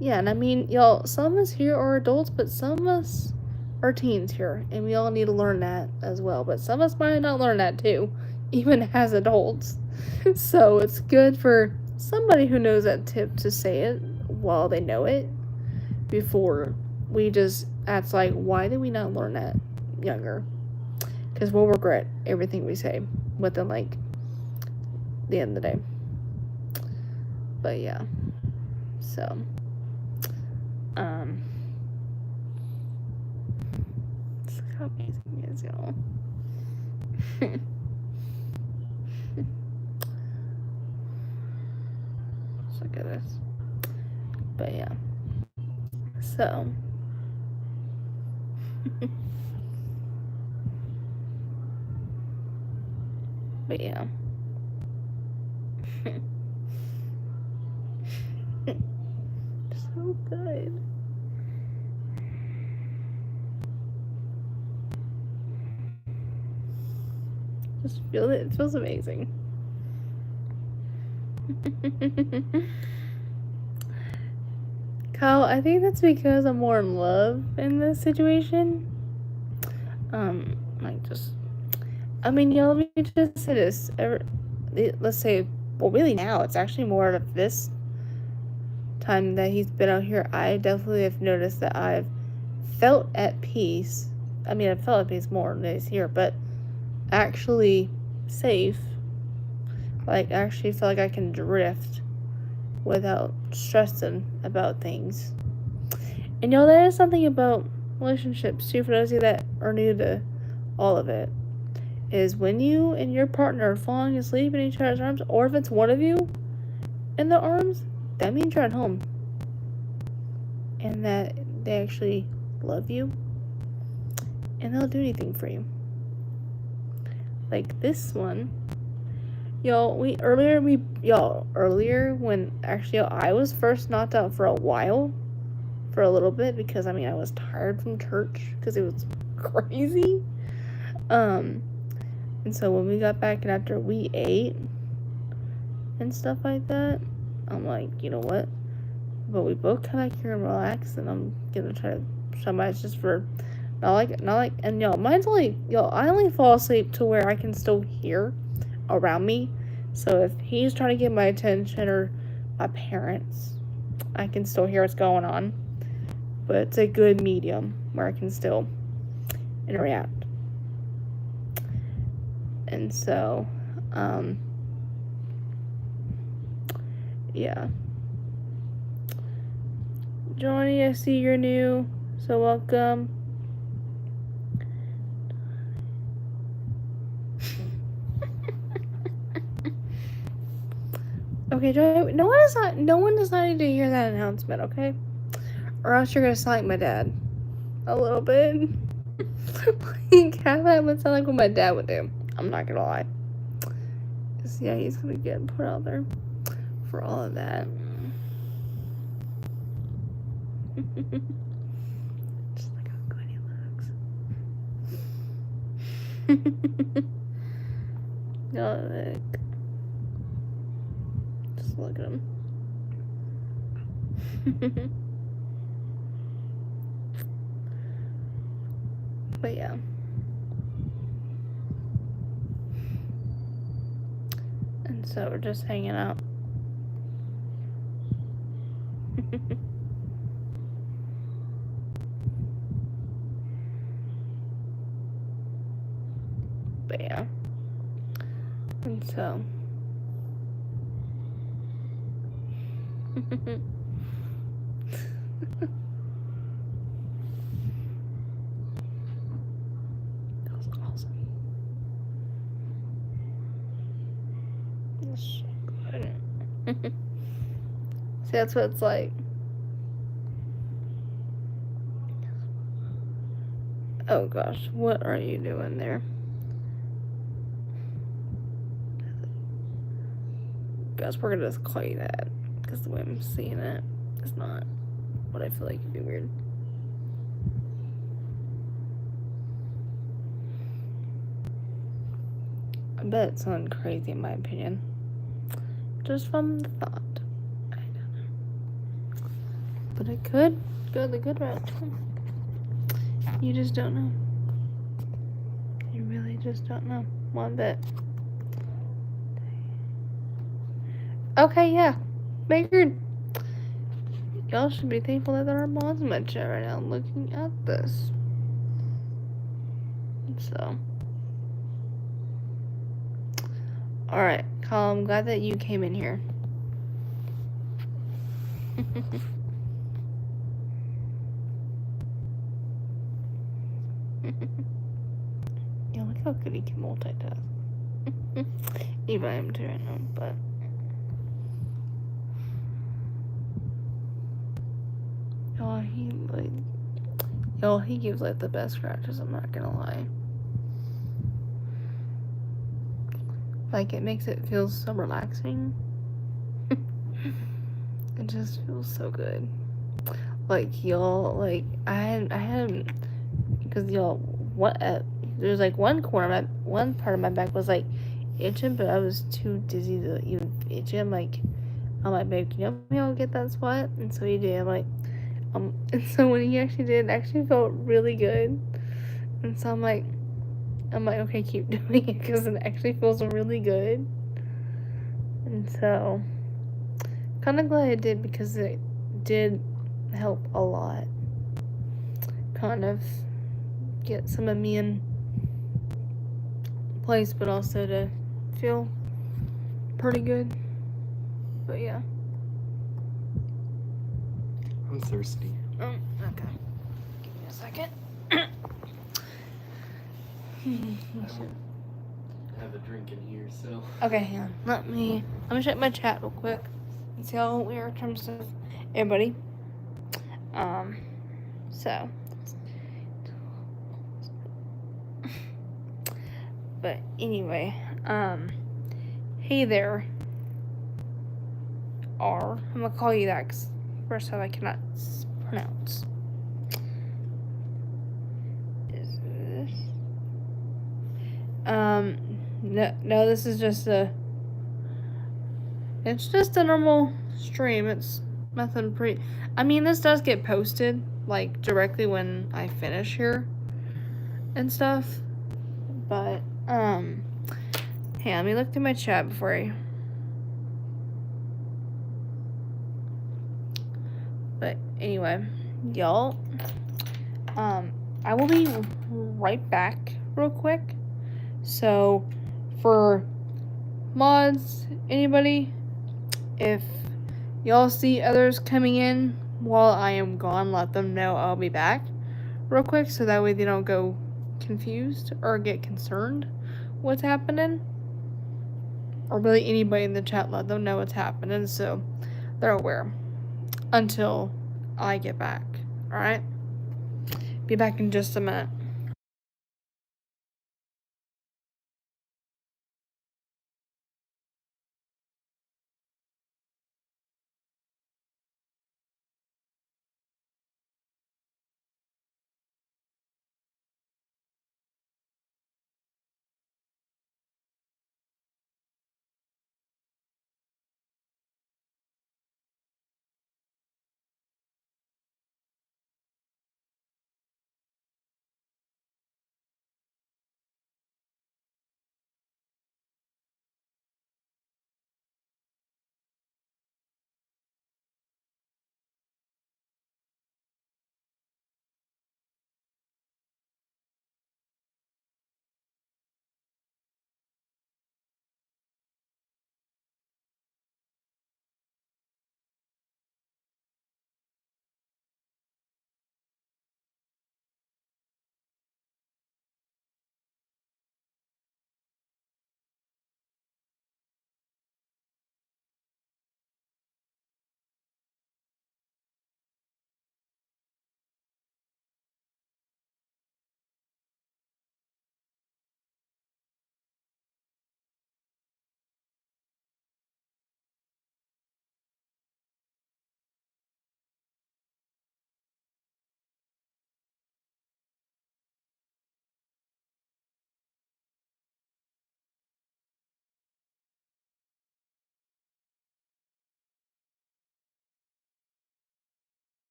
Yeah, and I mean, y'all, some of us here are adults, but some of us are teens here, and we all need to learn that as well. But some of us might not learn that too, even as adults. So it's good for somebody who knows that tip to say it while they know it, before we just act like, why did we not learn that younger? Because we'll regret everything we say within like the end of the day. But yeah. So look how amazing it is, y'all. Let's look at this. But yeah. So but yeah. So good. Just feel it. It feels amazing. Kyle, I think that's because I'm more in love in this situation. Like just, I mean, y'all, let me just say this. Let's say, well, really now, it's actually more of this time that he's been out here. I definitely have noticed that I've felt at peace. I mean, I've felt at peace more than he's here, but actually safe. Like, I actually feel like I can drift without stressing about things. And y'all, that is something about relationships too, for those of you that are new to all of it, is when you and your partner are falling asleep in each other's arms, or if it's one of you in the arms, that means you're at home. And that they actually love you. And they'll do anything for you. Like this one. Earlier when actually I was first knocked out for a while. For a little bit, because I was tired from church because it was crazy. And so when we got back and after we ate and stuff like that, I'm like, you know what? But we both come back here and relax, and I'm gonna try to somebody's just for not like and mine's only I only fall asleep to where I can still hear around me. So if he's trying to get my attention or my parents, I can still hear what's going on. But it's a good medium where I can still interact. And so, yeah. Johnny, I see you're new, so welcome. Okay, Johnny, no one does not need to hear that announcement, okay? Or else you're gonna sound like my dad. A little bit. Like, how that would sound like what my dad would do. I'm not gonna lie. 'Cause, yeah, he's gonna get put out there for all of that. Just look how good he looks. Look. Just look at him. But yeah. And so we're just hanging out. But yeah. And so. That was awesome. That's so good. See, that's what it's like. Oh gosh, what are you doing there? Guess we're gonna just call you that, because the way I'm seeing it is not what I feel like would be weird. I bet it sounded crazy in my opinion. Just from the thought. I don't know. But it could go the good route. You just don't know. You really just don't know. One bit. Okay, yeah. Figured. Y'all should be thankful that there are moms in my chat right now looking at this. So. Alright, Kyle, I'm glad that you came in here. Yeah, look how good he can multitask. Even I am too right now, but. He gives like the best scratches, I'm not gonna lie. Like, it makes it feel so relaxing. It just feels so good. Like, y'all, like, I had, because y'all, there's like one part of my back was like itching, but I was too dizzy to even itch it. I'm like, babe, can you help me out get that spot? And so he did. I'm like, and so when he actually did, it actually felt really good. And so I'm like, okay, keep doing it, because it actually feels really good. And so, kind of glad I did, because it did help a lot. Kind of get some of me in place, but also to feel pretty good. But yeah. I'm thirsty. Okay. Give me a second. Have a drink in here, so. Okay, hang on. Let me check my chat real quick and see how we are in terms of everybody. So. But anyway, hey there, R. I'm gonna call you that because first time I cannot pronounce. Is this? No, this is just it's just a normal stream. It's nothing I mean, this does get posted, like, directly when I finish here and stuff. But, hey, let me look through my chat before I... But, anyway, y'all, I will be right back real quick. So, for mods, anybody, if y'all see others coming in while I am gone, let them know I'll be back real quick, so that way they don't go confused or get concerned what's happening. Or really anybody in the chat, let them know what's happening so they're aware until I get back. Alright? Be back in just a minute.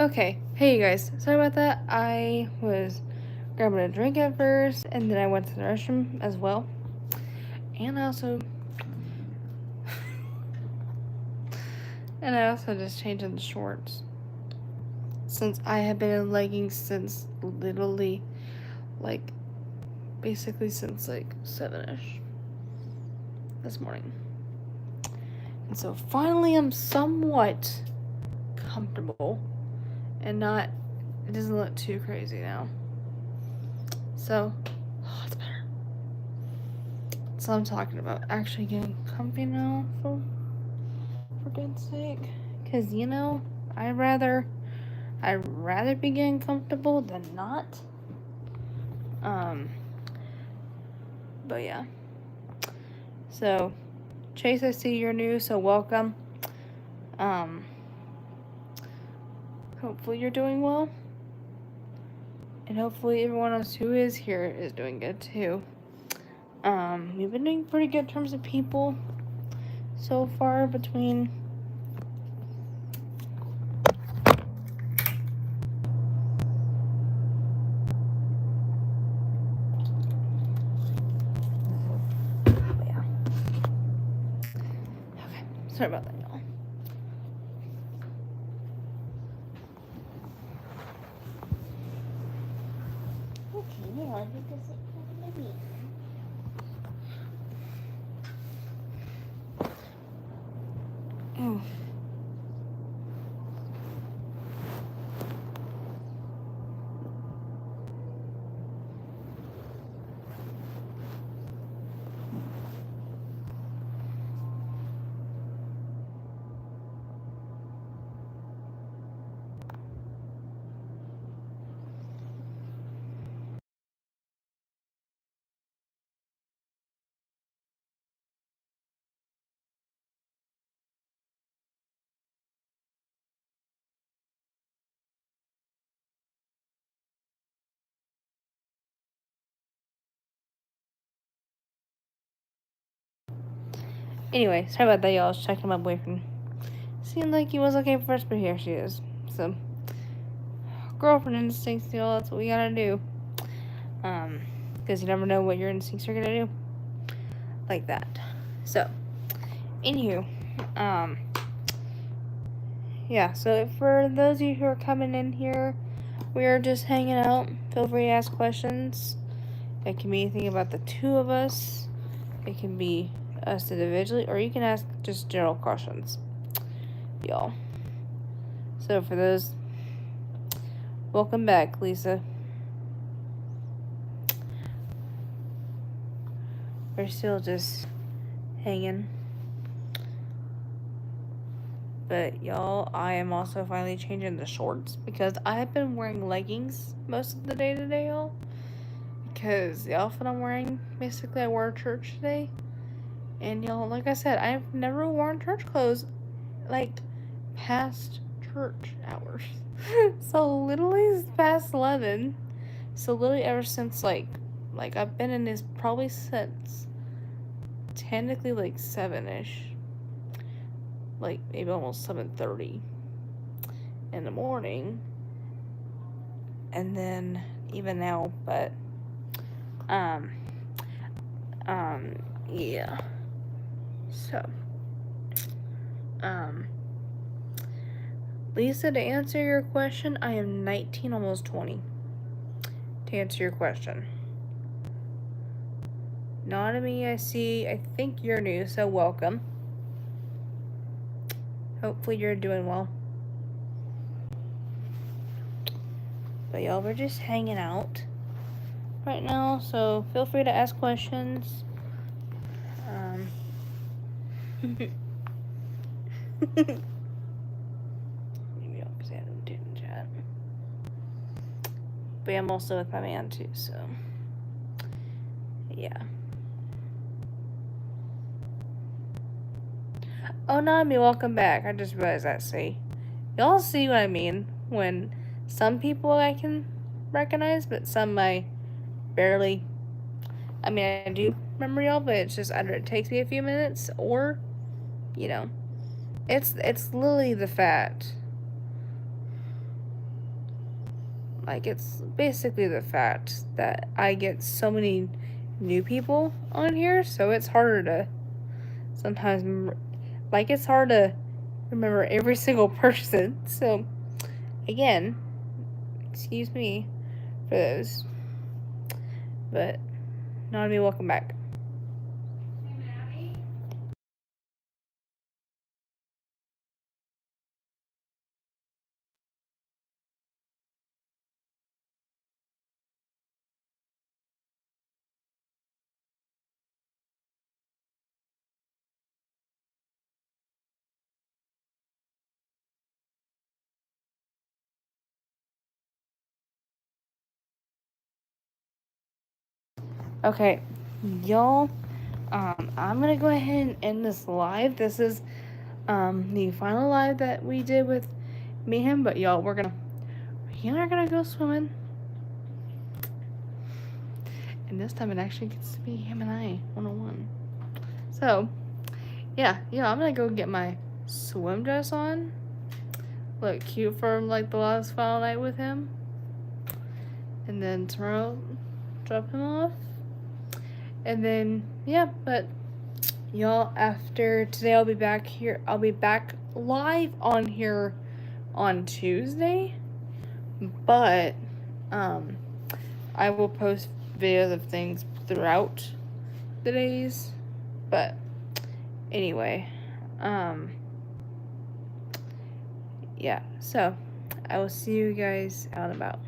Okay, hey you guys, sorry about that. I was grabbing a drink at first, and then I went to the restroom as well. And I also just changed into shorts. Since I have been in leggings since literally, like, basically since like 7ish this morning. And so finally I'm somewhat comfortable and not, it doesn't look too crazy now. So, it's better. So I'm talking about actually getting comfy now for goodness sake. Cause you know, I'd rather be getting comfortable than not. But yeah. So, Chase, I see you're new, so welcome. Hopefully you're doing well. And hopefully everyone else who is here is doing good too. We've been doing pretty good in terms of people so far between sorry about that, y'all. Okay, now I think this is maybe. Oh. Anyway, sorry about that, y'all. I was checking my boyfriend. Seemed like he was okay first, but here she is. So, girlfriend instincts, y'all. That's what we gotta do. Because you never know what your instincts are gonna do. Like that. So, anywho, yeah. So for those of you who are coming in here, we are just hanging out. Feel free to ask questions. It can be anything about the two of us. It can be us individually, or you can ask just general questions, y'all. So for those, welcome back, Lisa. We're still just hanging. But y'all, I am also finally changing the shorts because I have been wearing leggings most of the day today, y'all. Because the outfit I'm wearing, basically I wore to church today. And y'all, like I said, I've never worn church clothes like past church hours. So literally it's past 11. So literally ever since like I've been in this probably since technically like 7ish. Like maybe almost 7:30 in the morning. And then even now, but yeah. So Lisa, to answer your question, I am 19, almost 20. To answer your question. Anatomy, I think you're new, so welcome. Hopefully you're doing well. But y'all, we're just hanging out right now, so feel free to ask questions. Maybe I'll say I didn't chat. But I'm also with my man too, so yeah. Oh, Nami, welcome back. I just realized that. See, y'all see what I mean when some people I can recognize, but some I barely. I mean, I do remember y'all, but it's just either it takes me a few minutes or, you know, it's literally the fact like, it's basically the fact that I get so many new people on here, so it's harder to sometimes, like, it's hard to remember every single person. So, again, excuse me for those, but Nami, welcome back. Okay, y'all, I'm gonna go ahead and end this live. This is the final live that we did with me and him, but y'all, we're gonna go swimming. And this time it actually gets to be him and I one-on-one. So, yeah, I'm gonna go get my swim dress on. Look cute for like the last final night with him. And then tomorrow drop him off. And then, yeah, but y'all, after today I'll be back here. I'll be back live on here on Tuesday. But I will post videos of things throughout the days. But anyway, yeah, so I will see you guys out and about.